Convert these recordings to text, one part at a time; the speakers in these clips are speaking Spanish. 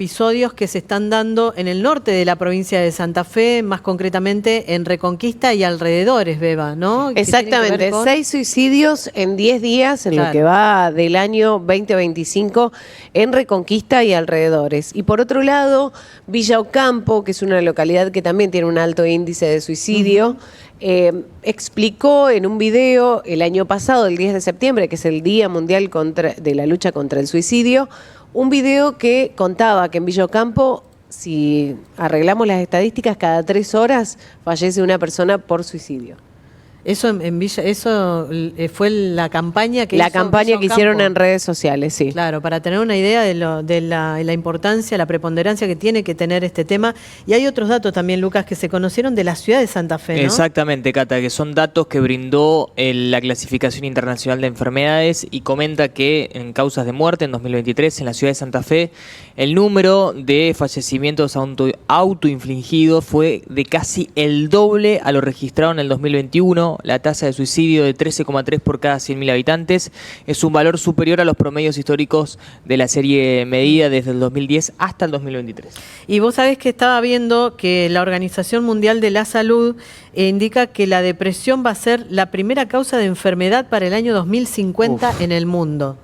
episodios que se están dando en el norte de la provincia de Santa Fe, más concretamente en Reconquista y alrededores, Beba, ¿no? Exactamente, 6 suicidios en 10 días en lo que va del año 2025 en Reconquista y alrededores. Y por otro lado, Villa Ocampo, que es una localidad que también tiene un alto índice de suicidio, explicó en un video el año pasado, el 10 de septiembre, que es el Día Mundial de la Lucha contra el Suicidio, un video que contaba que en Villa Ocampo, si arreglamos las estadísticas, cada 3 horas fallece una persona por suicidio. Eso en Villa, eso fue la campaña que hicieron en redes sociales, sí. Claro, para tener una idea de la importancia, la preponderancia que tiene que tener este tema. Y hay otros datos también, Lucas, que se conocieron de la ciudad de Santa Fe, ¿no? Exactamente, Cata, que son datos que brindó la Clasificación Internacional de Enfermedades y comenta que en causas de muerte en 2023 en la ciudad de Santa Fe el número de fallecimientos autoinfligidos fue de casi el doble a lo registrado en el 2021. La tasa de suicidio de 13,3 por cada 100.000 habitantes es un valor superior a los promedios históricos de la serie medida desde el 2010 hasta el 2023. Y vos sabés que estaba viendo que la Organización Mundial de la Salud indica que la depresión va a ser la primera causa de enfermedad para el año 2050 en el mundo.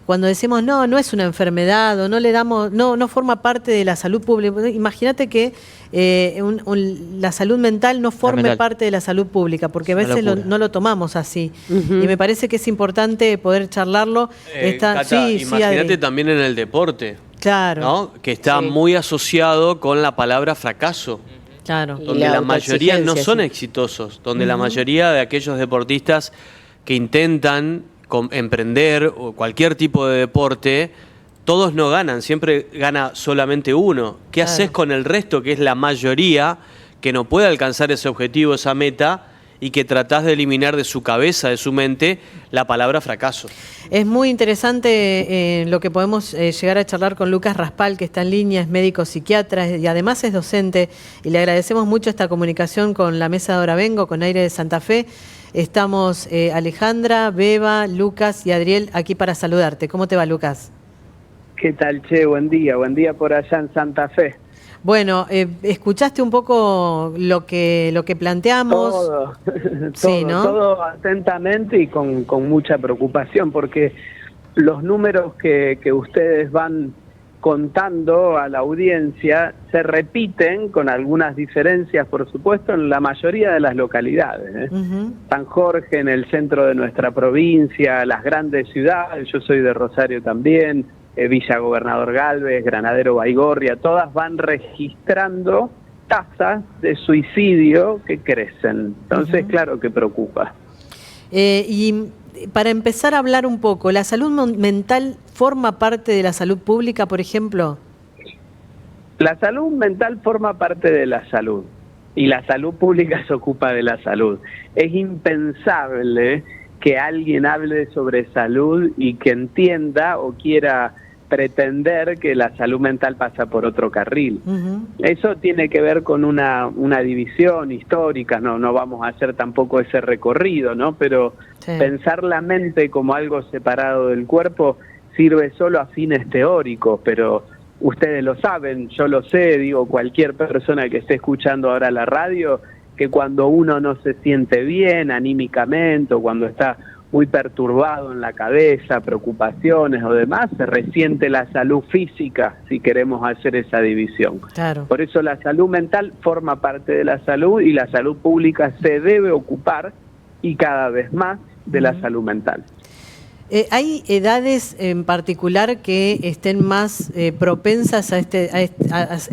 Cuando decimos no es una enfermedad o no le damos, no forma parte de la salud pública. Imagínate que la salud mental no forme parte de la salud pública, porque a veces no lo tomamos así. Y me parece que es importante poder charlarlo. Cata, imagínate también en el deporte, claro, ¿no? Que está muy asociado con la palabra fracaso. Claro. Donde la mayoría no son exitosos, donde la mayoría de aquellos deportistas que intentan emprender o cualquier tipo de deporte, todos no ganan, siempre gana solamente uno. ¿Qué haces con el resto, que es la mayoría, que no puede alcanzar ese objetivo, esa meta, y que tratás de eliminar de su cabeza, de su mente, la palabra fracaso? Es muy interesante lo que podemos llegar a charlar con Lucas Raspal, que está en línea, es médico psiquiatra y además es docente, y le agradecemos mucho esta comunicación con la Mesa de Ahora Vengo, con Aire de Santa Fe. Estamos Alejandra, Beba, Lucas y Adriel aquí para saludarte. ¿Cómo te va, Lucas? ¿Qué tal, Che? Buen día por allá en Santa Fe. Bueno, ¿escuchaste un poco lo que planteamos? Todo, sí, ¿no? Todo atentamente y con mucha preocupación, porque los números que ustedes van contando a la audiencia se repiten con algunas diferencias, por supuesto, en la mayoría de las localidades. San Jorge, en el centro de nuestra provincia, las grandes ciudades, yo soy de Rosario también, Villa Gobernador Galvez, Granadero Baigorria, todas van registrando tasas de suicidio que crecen. Entonces, claro que preocupa. Y para empezar a hablar un poco, ¿la salud mental forma parte de la salud pública, por ejemplo? La salud mental forma parte de la salud y la salud pública se ocupa de la salud. Es impensable que alguien hable sobre salud y que entienda o quiera pretender que la salud mental pasa por otro carril. Eso tiene que ver con una división histórica, no vamos a hacer tampoco ese recorrido, ¿no? Pero pensar la mente como algo separado del cuerpo sirve solo a fines teóricos, pero ustedes lo saben, yo lo sé, digo, cualquier persona que esté escuchando ahora la radio, que cuando uno no se siente bien anímicamente o cuando está muy perturbado en la cabeza, preocupaciones o demás, se resiente la salud física, si queremos hacer esa división. Claro. Por eso la salud mental forma parte de la salud y la salud pública se debe ocupar, y cada vez más, de la salud mental. ¿Hay edades en particular que estén más propensas a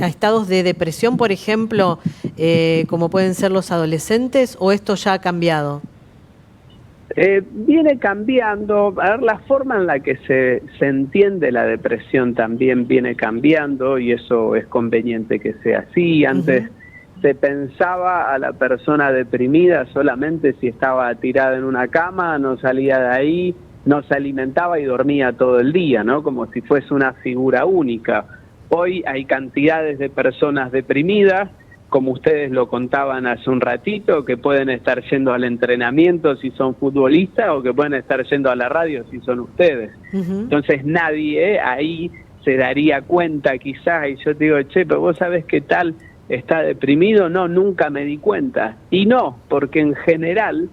estados de depresión, por ejemplo, como pueden ser los adolescentes, o esto ya ha cambiado? Viene cambiando. A ver, la forma en la que se entiende la depresión también viene cambiando, y eso es conveniente que sea así. Antes se pensaba a la persona deprimida solamente si estaba tirada en una cama, no salía de ahí, no se alimentaba y dormía todo el día, ¿no? Como si fuese una figura única. Hoy hay cantidades de personas deprimidas, como ustedes lo contaban hace un ratito, que pueden estar yendo al entrenamiento si son futbolistas o que pueden estar yendo a la radio si son ustedes. Entonces nadie ahí se daría cuenta quizás, y yo te digo, che, pero vos sabés qué tal, está deprimido, no, nunca me di cuenta. Y no, porque en general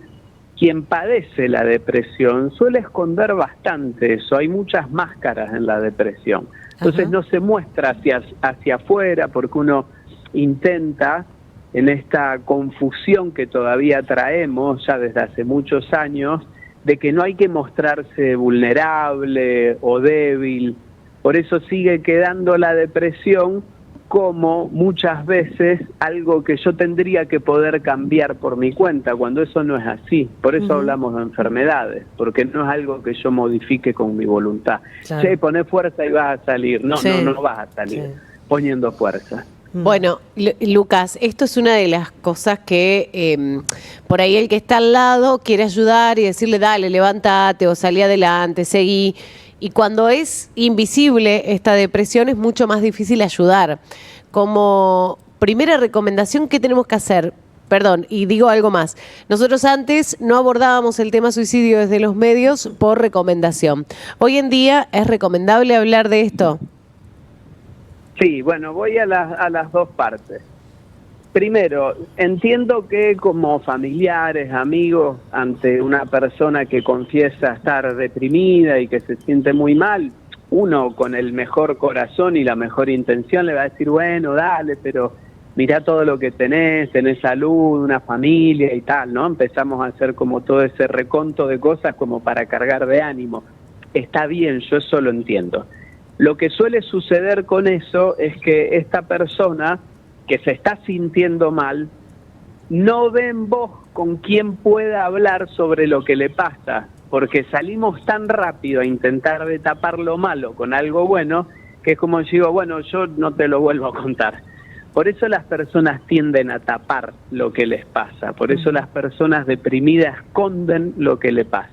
quien padece la depresión suele esconder bastante eso, hay muchas máscaras en la depresión. Entonces no se muestra hacia afuera porque uno intenta, en esta confusión que todavía traemos ya desde hace muchos años, de que no hay que mostrarse vulnerable o débil. Por eso sigue quedando la depresión como muchas veces algo que yo tendría que poder cambiar por mi cuenta, cuando eso no es así. Por eso hablamos de enfermedades, porque no es algo que yo modifique con mi voluntad. Claro. Che, poné fuerza y vas a salir. No, Sí. no vas a salir poniendo fuerza. Bueno, Lucas, esto es una de las cosas que por ahí el que está al lado quiere ayudar y decirle, dale, levántate o salí adelante, seguí. Y cuando es invisible esta depresión es mucho más difícil ayudar. Como primera recomendación, ¿qué tenemos que hacer? Perdón, y digo algo más. Nosotros antes no abordábamos el tema suicidio desde los medios por recomendación. Hoy en día, ¿es recomendable hablar de esto? Sí, bueno, voy a las dos partes. Primero, entiendo que como familiares, amigos, ante una persona que confiesa estar deprimida y que se siente muy mal, uno con el mejor corazón y la mejor intención le va a decir, bueno, dale, pero mirá todo lo que tenés salud, una familia y tal, ¿no? Empezamos a hacer como todo ese reconto de cosas como para cargar de ánimo. Está bien, yo eso lo entiendo. Lo que suele suceder con eso es que esta persona que se está sintiendo mal, no ve en vos con quién pueda hablar sobre lo que le pasa, porque salimos tan rápido a intentar de tapar lo malo con algo bueno, que es como digo, bueno, yo no te lo vuelvo a contar. Por eso las personas tienden a tapar lo que les pasa, por eso las personas deprimidas esconden lo que le pasa.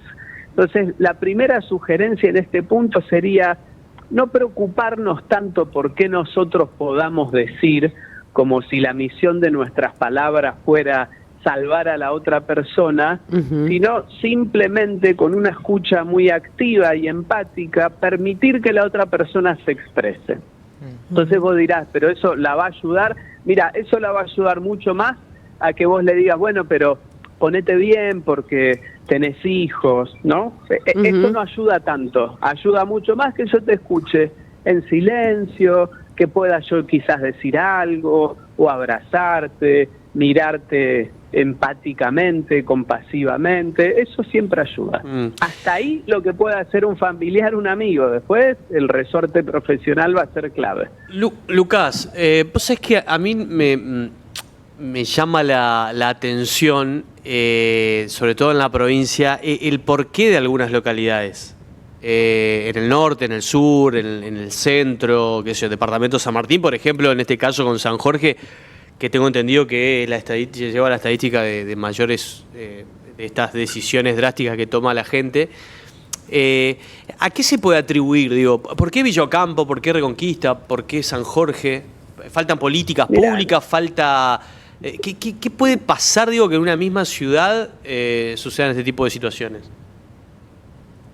Entonces, la primera sugerencia en este punto sería no preocuparnos tanto por qué nosotros podamos decir, como si la misión de nuestras palabras fuera salvar a la otra persona, sino simplemente con una escucha muy activa y empática, permitir que la otra persona se exprese. Entonces vos dirás, pero eso la va a ayudar. Mira, eso la va a ayudar mucho más a que vos le digas, bueno, pero ponete bien porque tenés hijos, ¿no? Esto no ayuda tanto, ayuda mucho más que yo te escuche en silencio, que pueda yo quizás decir algo, o abrazarte, mirarte empáticamente, compasivamente, eso siempre ayuda. Hasta ahí lo que puede hacer un familiar, un amigo, después el resorte profesional va a ser clave. Lucas, vos sabés que a mí me llama la atención, sobre todo en la provincia, el porqué de algunas localidades. En el norte, en el sur, en el centro, qué sé yo, departamento San Martín, por ejemplo, en este caso con San Jorge, que tengo entendido que lleva la estadística de mayores de estas decisiones drásticas que toma la gente. ¿A qué se puede atribuir? Digo, ¿por qué Villa Ocampo? ¿Por qué Reconquista? ¿Por qué San Jorge? ¿Faltan políticas públicas? ¿Falta...? ¿Qué puede pasar, digo, que en una misma ciudad sucedan este tipo de situaciones?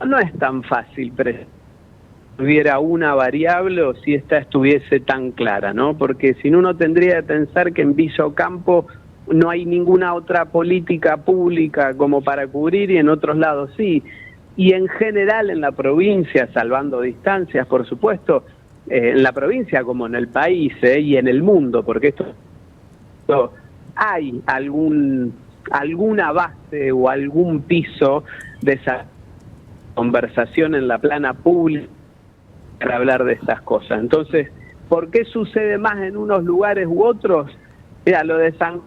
No es tan fácil si hubiera una variable o si esta estuviese tan clara, ¿no? Porque si no, uno tendría que pensar que en Villa Ocampo no hay ninguna otra política pública como para cubrir y en otros lados sí. Y en general en la provincia, salvando distancias, por supuesto, en la provincia como en el país y en el mundo, porque esto hay alguna base o algún piso de esa conversación en la plana pública para hablar de estas cosas. Entonces, ¿por qué sucede más en unos lugares u otros? Mira, lo de San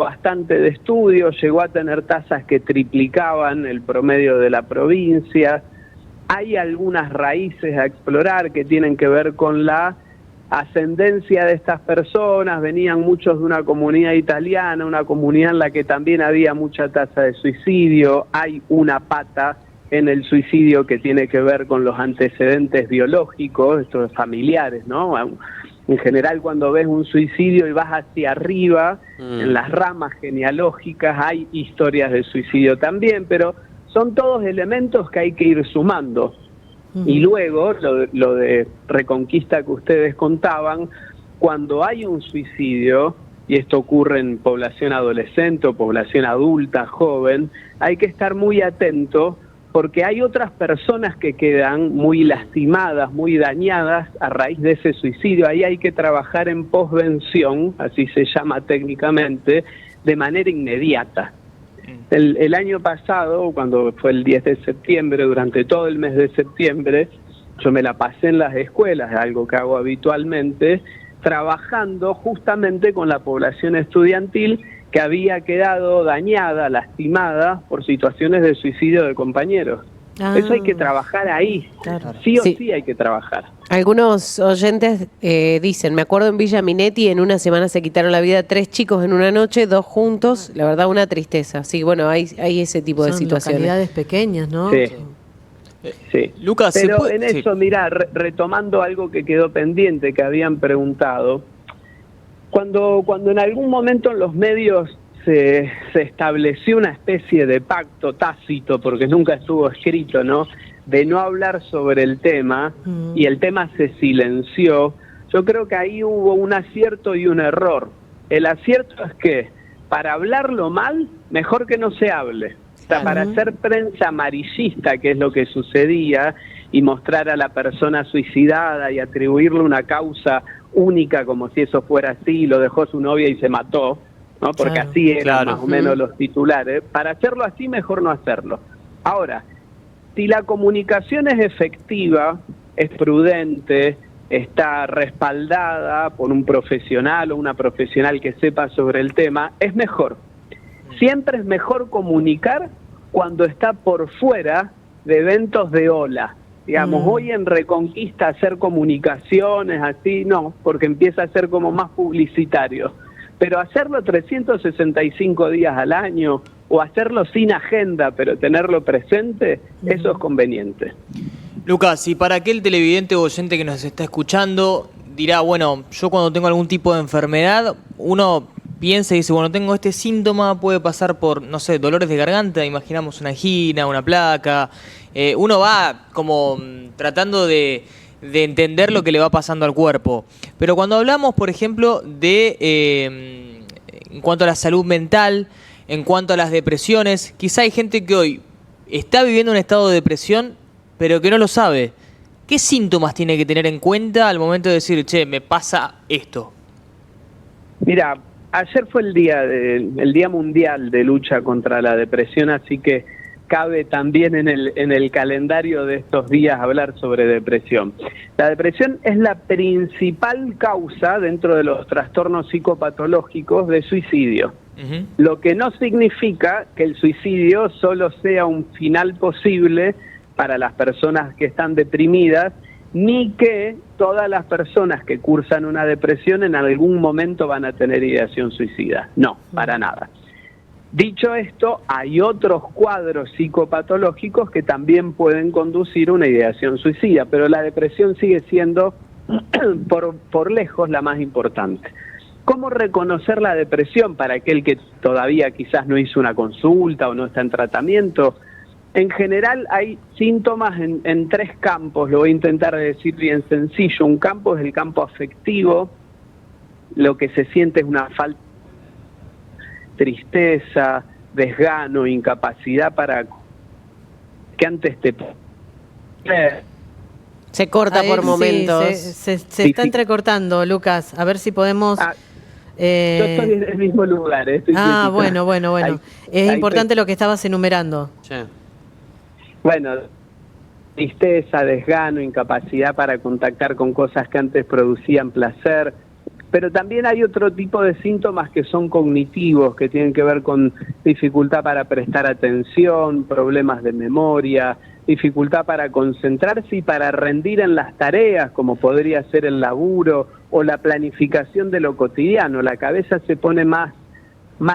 bastante de estudio, llegó a tener tasas que triplicaban el promedio de la provincia. Hay algunas raíces a explorar que tienen que ver con la ascendencia de estas personas. Venían muchos de una comunidad italiana, una comunidad en la que también había mucha tasa de suicidio. Hay una pata en el suicidio que tiene que ver con los antecedentes biológicos, estos familiares, ¿no? En general, cuando ves un suicidio y vas hacia arriba, en las ramas genealógicas hay historias de suicidio también, pero son todos elementos que hay que ir sumando. Y luego, lo de Reconquista que ustedes contaban, cuando hay un suicidio, y esto ocurre en población adolescente o población adulta, joven, hay que estar muy atento porque hay otras personas que quedan muy lastimadas, muy dañadas a raíz de ese suicidio. Ahí hay que trabajar en posvención, así se llama técnicamente, de manera inmediata. El año pasado, cuando fue el 10 de septiembre, durante todo el mes de septiembre, yo me la pasé en las escuelas, algo que hago habitualmente, trabajando justamente con la población estudiantil que había quedado dañada, lastimada por situaciones de suicidio de compañeros. Eso hay que trabajar ahí, Claro. sí o sí hay que trabajar. Algunos oyentes dicen, me acuerdo en Villa Minetti, en una semana se quitaron la vida 3 chicos en una noche, 2 juntos, la verdad una tristeza. Sí, bueno, hay ese tipo de Son situaciones. localidades pequeñas, ¿no? Sí. Sí. Lucas, ¿se pero puede? en eso, mirá, retomando algo que quedó pendiente, que habían preguntado, cuando en algún momento en los medios se estableció una especie de pacto tácito, porque nunca estuvo escrito, ¿no?, de no hablar sobre el tema, y el tema se silenció, yo creo que ahí hubo un acierto y un error. El acierto es que para hablarlo mal, mejor que no se hable. O sea, para hacer prensa amarillista, que es lo que sucedía, y mostrar a la persona suicidada y atribuirle una causa única como si eso fuera así, lo dejó su novia y se mató, ¿no? Porque Claro. así eran Claro. más o menos los titulares. Para hacerlo así, mejor no hacerlo. Ahora, si la comunicación es efectiva, es prudente, está respaldada por un profesional o una profesional que sepa sobre el tema, es mejor. Siempre es mejor comunicar cuando está por fuera de eventos de ola. Digamos, hoy en Reconquista hacer comunicaciones así, no, porque empieza a ser como más publicitario. Pero hacerlo 365 días al año o hacerlo sin agenda, pero tenerlo presente, eso es conveniente. Lucas, y para aquel televidente o oyente que nos está escuchando, dirá, bueno, yo cuando tengo algún tipo de enfermedad, uno piensa y dice, bueno, tengo este síntoma, puede pasar por, no sé, dolores de garganta, imaginamos una angina, una placa, uno va como tratando de entender lo que le va pasando al cuerpo. Pero cuando hablamos, por ejemplo, de en cuanto a la salud mental, en cuanto a las depresiones, quizá hay gente que hoy está viviendo un estado de depresión, pero que no lo sabe. ¿Qué síntomas tiene que tener en cuenta al momento de decir, che, me pasa esto? Mira, ayer fue el Día Mundial de Lucha contra la Depresión, así que cabe también en el calendario de estos días hablar sobre depresión. La depresión es la principal causa dentro de los trastornos psicopatológicos de suicidio. Lo que no significa que el suicidio solo sea un final posible para las personas que están deprimidas, ni que todas las personas que cursan una depresión en algún momento van a tener ideación suicida. No, para nada. Dicho esto, hay otros cuadros psicopatológicos que también pueden conducir a una ideación suicida, pero la depresión sigue siendo por lejos la más importante. ¿Cómo reconocer la depresión para aquel que todavía quizás no hizo una consulta o no está en tratamiento? En general hay síntomas en 3 campos, lo voy a intentar decir bien sencillo. Un campo es el campo afectivo, lo que se siente es una falta de tristeza, desgano, incapacidad para que antes te... Se corta por Sí, momentos. se está entrecortando, Lucas. A ver si podemos... Yo estoy en el mismo lugar. Estoy quietita. Bueno. Es importante lo que estabas enumerando. Sí. Bueno, tristeza, desgano, incapacidad para contactar con cosas que antes producían placer, pero también hay otro tipo de síntomas que son cognitivos, que tienen que ver con dificultad para prestar atención, problemas de memoria, dificultad para concentrarse y para rendir en las tareas, como podría ser el laburo o la planificación de lo cotidiano. La cabeza se pone más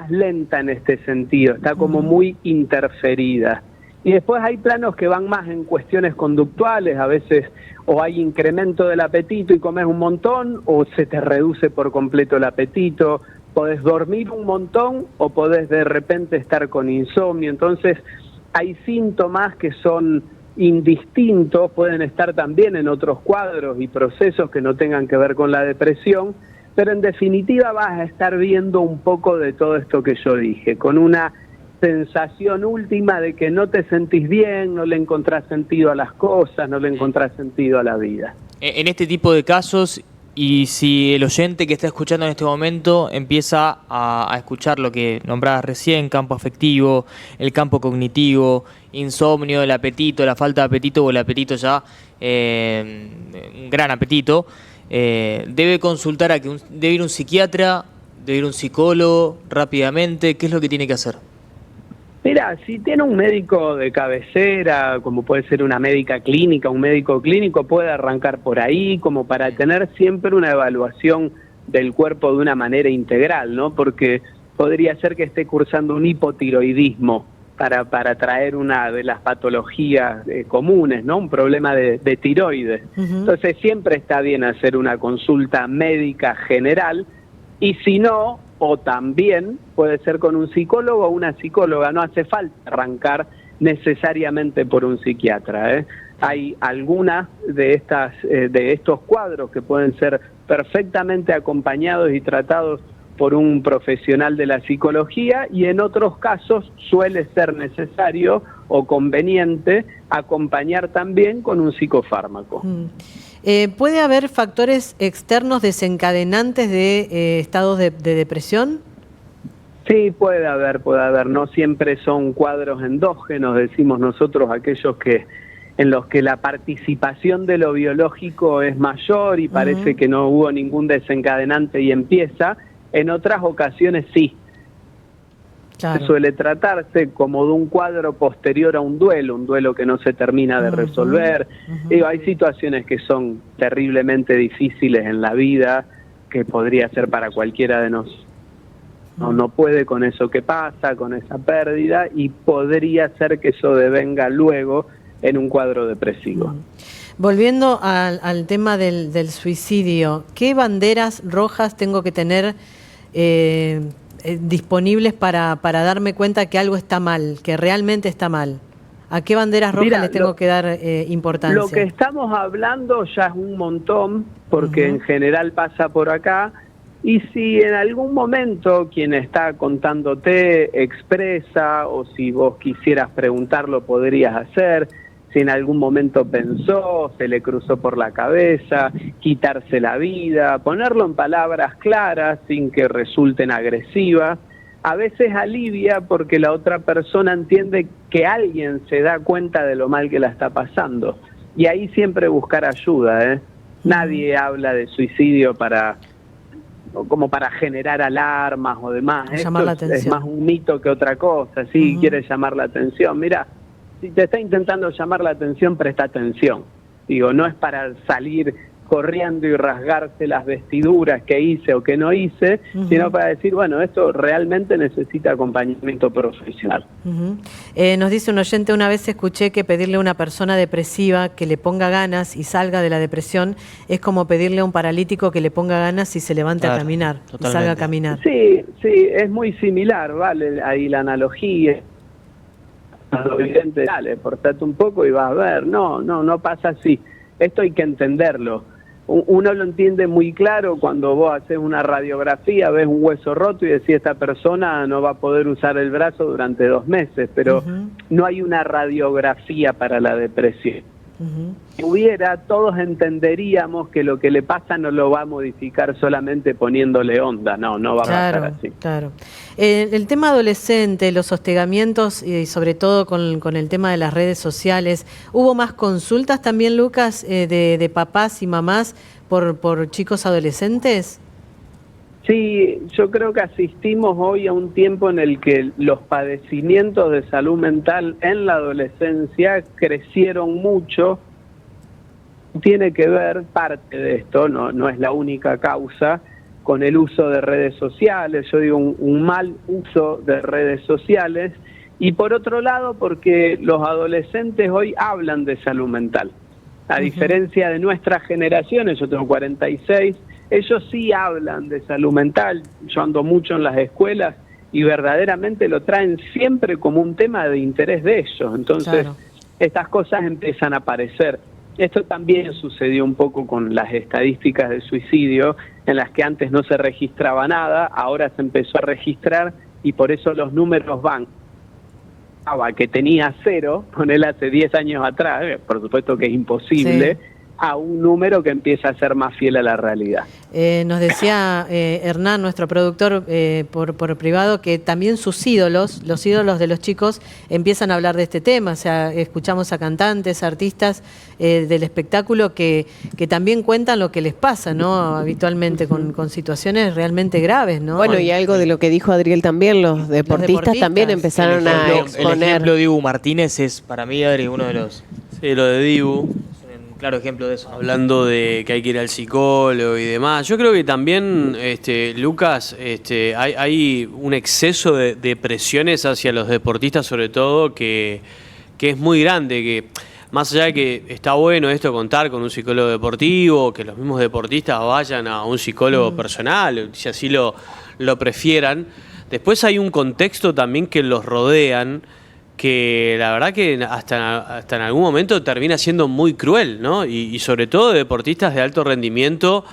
lenta en este sentido, está como muy interferida. Y después hay planos que van más en cuestiones conductuales, a veces o hay incremento del apetito y comes un montón, o se te reduce por completo el apetito, podés dormir un montón o podés de repente estar con insomnio. Entonces hay síntomas que son indistintos, pueden estar también en otros cuadros y procesos que no tengan que ver con la depresión, pero en definitiva vas a estar viendo un poco de todo esto que yo dije, con una sensación última de que no te sentís bien, no le encontrás sentido a las cosas, no le encontrás sentido a la vida. En este tipo de casos, y si el oyente que está escuchando en este momento empieza a escuchar lo que nombrabas recién, campo afectivo, el campo cognitivo, insomnio, el apetito, la falta de apetito o el apetito ya, un gran apetito, debe consultar debe ir un psiquiatra, debe ir un psicólogo rápidamente. ¿Qué es lo que tiene que hacer? Mira, si tiene un médico de cabecera, como puede ser una médica clínica, un médico clínico, puede arrancar por ahí, como para tener siempre una evaluación del cuerpo de una manera integral, ¿no? Porque podría ser que esté cursando un hipotiroidismo para traer una de las patologías comunes, ¿no? Un problema de tiroides. Entonces siempre está bien hacer una consulta médica general, y si no, o también puede ser con un psicólogo o una psicóloga, no hace falta arrancar necesariamente por un psiquiatra, ¿eh? Hay algunas de estos cuadros que pueden ser perfectamente acompañados y tratados por un profesional de la psicología, y en otros casos suele ser necesario o conveniente acompañar también con un psicofármaco. ¿Puede haber factores externos desencadenantes de estados de depresión? Sí, puede haber. No siempre son cuadros endógenos, decimos nosotros, aquellos en los que la participación de lo biológico es mayor y parece que no hubo ningún desencadenante y empieza. En otras ocasiones sí. Claro. Suele tratarse como de un cuadro posterior a un duelo que no se termina de resolver. Digo, hay situaciones que son terriblemente difíciles en la vida, que podría ser para cualquiera de nosotros. No puede con eso que pasa, con esa pérdida, y podría ser que eso devenga luego en un cuadro depresivo. Volviendo al tema del suicidio, ¿qué banderas rojas tengo que tener disponibles para darme cuenta que algo está mal, que realmente está mal? ¿A qué banderas rojas les tengo que dar importancia? Lo que estamos hablando ya es un montón, porque en general pasa por acá, y si en algún momento quien está contándote expresa, o si vos quisieras preguntarlo podrías hacer, si en algún momento pensó, se le cruzó por la cabeza, quitarse la vida, ponerlo en palabras claras sin que resulten agresivas, a veces alivia porque la otra persona entiende que alguien se da cuenta de lo mal que la está pasando. Y ahí siempre buscar ayuda, ¿eh? Nadie habla de suicidio como para generar alarmas o demás. Llamar la atención. Es más un mito que otra cosa, sí, quiere llamar la atención. Mira, si te está intentando llamar la atención, presta atención. Digo, no es para salir corriendo y rasgarse las vestiduras que hice o que no hice, sino para decir, bueno, esto realmente necesita acompañamiento profesional. Nos dice un oyente, una vez escuché que pedirle a una persona depresiva que le ponga ganas y salga de la depresión es como pedirle a un paralítico que le ponga ganas y se levante a caminar, y salga a caminar. Sí, es muy similar, ¿vale? Ahí la analogía. Lo evidente, dale, portate un poco y vas a ver. No pasa así. Esto hay que entenderlo. Uno lo entiende muy claro cuando vos haces una radiografía, ves un hueso roto y decís, esta persona no va a poder usar el brazo durante 2 meses, pero no hay una radiografía para la depresión. Si hubiera, todos entenderíamos que lo que le pasa no lo va a modificar solamente poniéndole onda, no va a pasar así. Claro. El tema adolescente, los hostigamientos y sobre todo con el tema de las redes sociales, ¿hubo más consultas también, Lucas, de papás y mamás por chicos adolescentes? Sí, yo creo que asistimos hoy a un tiempo en el que los padecimientos de salud mental en la adolescencia crecieron mucho. Tiene que ver, parte de esto, no es la única causa, con el uso de redes sociales. Yo digo un mal uso de redes sociales, y por otro lado porque los adolescentes hoy hablan de salud mental. A diferencia de nuestras generaciones, yo tengo 46, ellos sí hablan de salud mental. Yo ando mucho en las escuelas y verdaderamente lo traen siempre como un tema de interés de ellos. Entonces, estas cosas empiezan a aparecer. Esto también sucedió un poco con las estadísticas de suicidio, en las que antes no se registraba nada, ahora se empezó a registrar y por eso los números van. Que tenía 0, ponele hace 10 años atrás, por supuesto que es imposible, sí, a un número que empieza a ser más fiel a la realidad. Nos decía Hernán, nuestro productor, por privado, que también sus ídolos, los ídolos de los chicos, empiezan a hablar de este tema. O sea, escuchamos a cantantes, artistas del espectáculo que también cuentan lo que les pasa, ¿no? Habitualmente con situaciones realmente graves, ¿no? Bueno, y algo de lo que dijo Adriel también, los deportistas también empezaron a exponer. El ejemplo de Dibu Martínez es, para mí, Adri, uno de los... Sí, lo de Dibu. Claro ejemplo de eso. Hablando de que hay que ir al psicólogo y demás. Yo creo que también, Lucas, hay un exceso de presiones hacia los deportistas, sobre todo, que es muy grande. Que más allá de que está bueno esto, contar con un psicólogo deportivo, que los mismos deportistas vayan a un psicólogo personal, si así lo prefieran. Después hay un contexto también que los rodean, que la verdad que hasta en algún momento termina siendo muy cruel, ¿no? Y sobre todo de deportistas de alto rendimiento,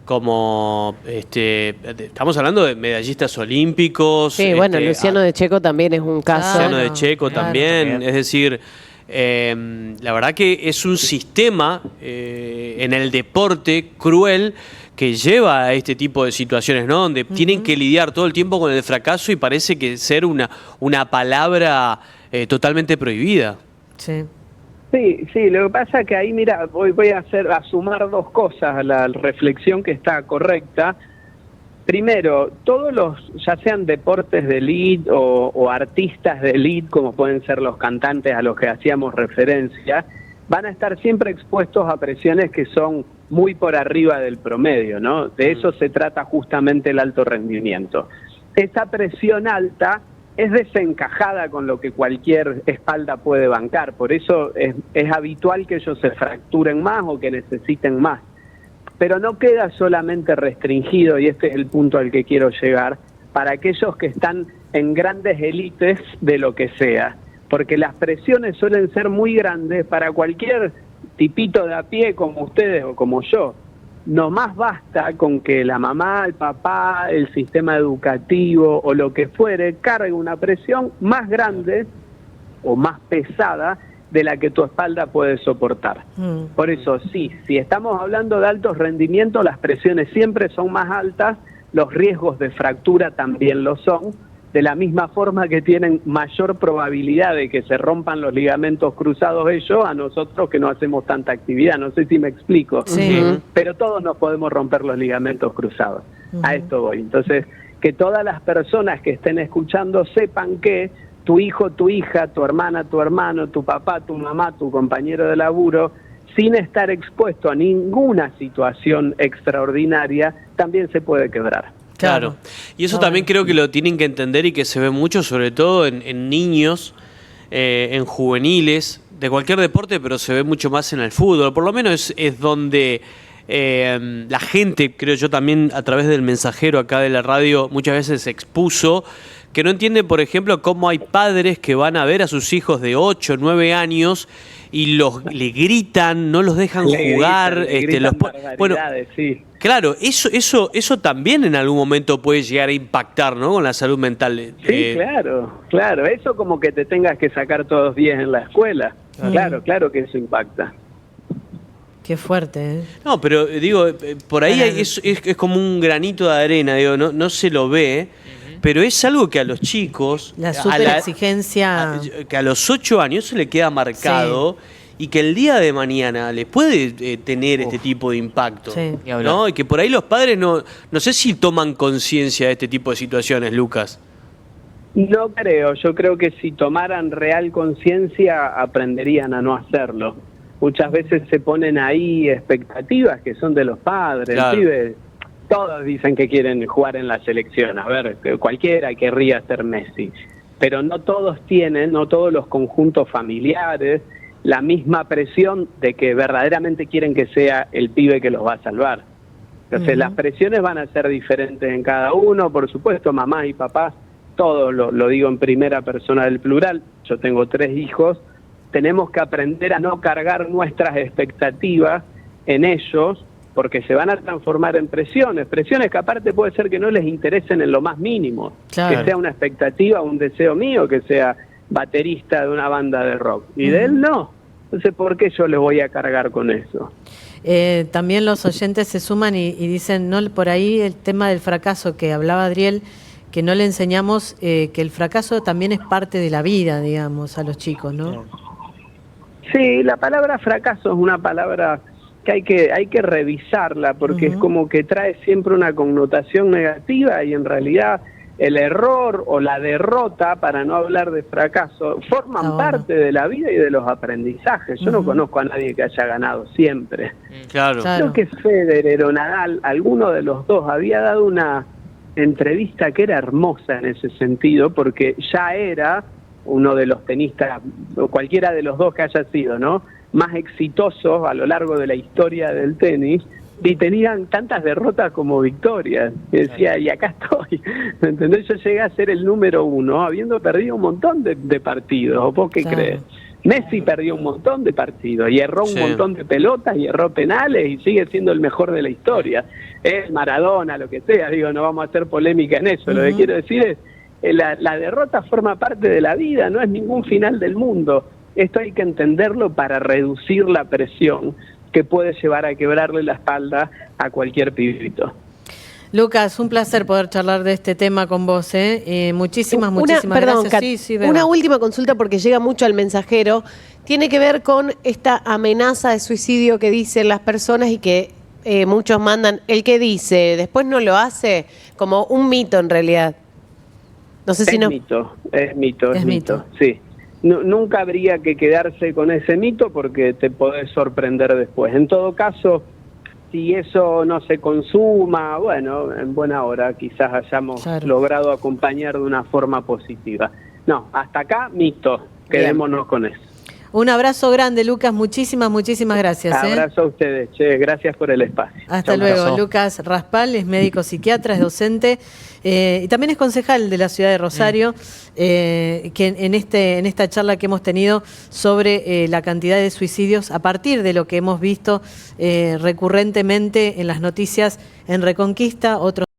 como estamos hablando de medallistas olímpicos. Sí, bueno, Luciano de Checo también es un caso. Luciano de Checo también, es decir, la verdad que es un sistema en el deporte cruel que lleva a este tipo de situaciones, ¿no? Donde tienen que lidiar todo el tiempo con el fracaso y parece que ser una palabra totalmente prohibida. Sí. Sí, lo que pasa es que ahí, mira, voy a sumar dos cosas a la reflexión que está correcta. Primero, todos ya sean deportes de elite o artistas de elite, como pueden ser los cantantes a los que hacíamos referencia, van a estar siempre expuestos a presiones que son muy por arriba del promedio, ¿no? De eso se trata justamente el alto rendimiento. Esa presión alta es desencajada con lo que cualquier espalda puede bancar, por eso es habitual que ellos se fracturen más o que necesiten más. Pero no queda solamente restringido, y este es el punto al que quiero llegar, para aquellos que están en grandes élites de lo que sea, porque las presiones suelen ser muy grandes para cualquier tipito de a pie como ustedes o como yo. Nomás basta con que la mamá, el papá, el sistema educativo o lo que fuere cargue una presión más grande o más pesada de la que tu espalda puede soportar. Por eso, sí, si estamos hablando de altos rendimientos, las presiones siempre son más altas, los riesgos de fractura también lo son, de la misma forma que tienen mayor probabilidad de que se rompan los ligamentos cruzados ellos, a nosotros que no hacemos tanta actividad. No sé si me explico, sí. Pero todos nos podemos romper los ligamentos cruzados. A esto voy. Entonces, que todas las personas que estén escuchando sepan que tu hijo, tu hija, tu hermana, tu hermano, tu papá, tu mamá, tu compañero de laburo, sin estar expuesto a ninguna situación extraordinaria, también se puede quebrar. Claro, y eso también creo que lo tienen que entender y que se ve mucho, sobre todo en niños, en juveniles, de cualquier deporte, pero se ve mucho más en el fútbol. Por lo menos es donde la gente, creo yo también a través del mensajero acá de la radio, muchas veces se expuso, que no entiende, por ejemplo, cómo hay padres que van a ver a sus hijos de 8, 9 años y le gritan, no los dejan jugar. Bueno, sí. Claro, eso también en algún momento puede llegar a impactar, ¿no? Con la salud mental. Sí, claro. Eso como que te tengas que sacar todos 10 en la escuela. Claro que eso impacta. Qué fuerte, ¿eh? No, pero digo, por ahí es como un granito de arena, digo, no se lo ve, pero es algo que a los chicos... La superexigencia... Que a los 8 años eso le queda marcado... Sí. Y que el día de mañana les puede tener este tipo de impacto, ¿no? Y que por ahí los padres no sé si toman conciencia de este tipo de situaciones, Lucas. No creo, yo creo que si tomaran real conciencia aprenderían a no hacerlo. Muchas veces se ponen ahí expectativas que son de los padres, claro. Todos dicen que quieren jugar en la selección, a ver, cualquiera querría ser Messi, pero no todos los conjuntos familiares, la misma presión de que verdaderamente quieren que sea el pibe que los va a salvar. Entonces las presiones van a ser diferentes en cada uno, por supuesto, mamá y papá, todo lo digo en primera persona del plural, yo tengo 3 hijos, tenemos que aprender a no cargar nuestras expectativas en ellos, porque se van a transformar en presiones que aparte puede ser que no les interesen en lo más mínimo, Claro. que sea una expectativa, un deseo mío, que sea baterista de una banda de rock, y de él no. Entonces, ¿por qué yo le voy a cargar con eso? También los oyentes se suman y dicen, no, por ahí el tema del fracaso que hablaba Adriel, que no le enseñamos que el fracaso también es parte de la vida, digamos, a los chicos, ¿no? Sí, la palabra fracaso es una palabra que hay que revisarla, porque es como que trae siempre una connotación negativa, y en realidad el error o la derrota, para no hablar de fracaso, forman parte de la vida y de los aprendizajes. Yo no conozco a nadie que haya ganado siempre. Claro. Creo que Federer o Nadal, alguno de los dos, había dado una entrevista que era hermosa en ese sentido, porque ya era uno de los tenistas, o cualquiera de los dos que haya sido, ¿no?, más exitosos a lo largo de la historia del tenis, y tenían tantas derrotas como victorias. Y decía, y acá estoy. ¿Me entendés? Yo llegué a ser el número 1, habiendo perdido un montón de partidos. ¿O vos qué crees? Messi perdió un montón de partidos, y erró un montón de pelotas, y erró penales, y sigue siendo el mejor de la historia. Es Maradona, lo que sea, digo, no vamos a hacer polémica en eso. Lo que quiero decir es, la derrota forma parte de la vida, no es ningún final del mundo. Esto hay que entenderlo para reducir la presión que puede llevar a quebrarle la espalda a cualquier pibito. Lucas, un placer poder charlar de este tema con vos, ¿eh? Muchísimas Perdón, gracias. Kat, Beba. una última consulta, porque llega mucho al mensajero. Tiene que ver con esta amenaza de suicidio que dicen las personas y que muchos mandan. El que dice, después no lo hace, como un mito en realidad. No sé si Es mito, sí. Nunca habría que quedarse con ese mito, porque te podés sorprender después. En todo caso, si eso no se consuma, bueno, en buena hora quizás hayamos logrado acompañar de una forma positiva. No, hasta acá, mito. Quedémonos con eso. Un abrazo grande, Lucas. Muchísimas gracias. Abrazo a ustedes, che. Gracias por el espacio. Hasta luego. Lucas Raspal es médico psiquiatra, es docente y también es concejal de la ciudad de Rosario, que en esta charla que hemos tenido sobre la cantidad de suicidios a partir de lo que hemos visto recurrentemente en las noticias en Reconquista, otros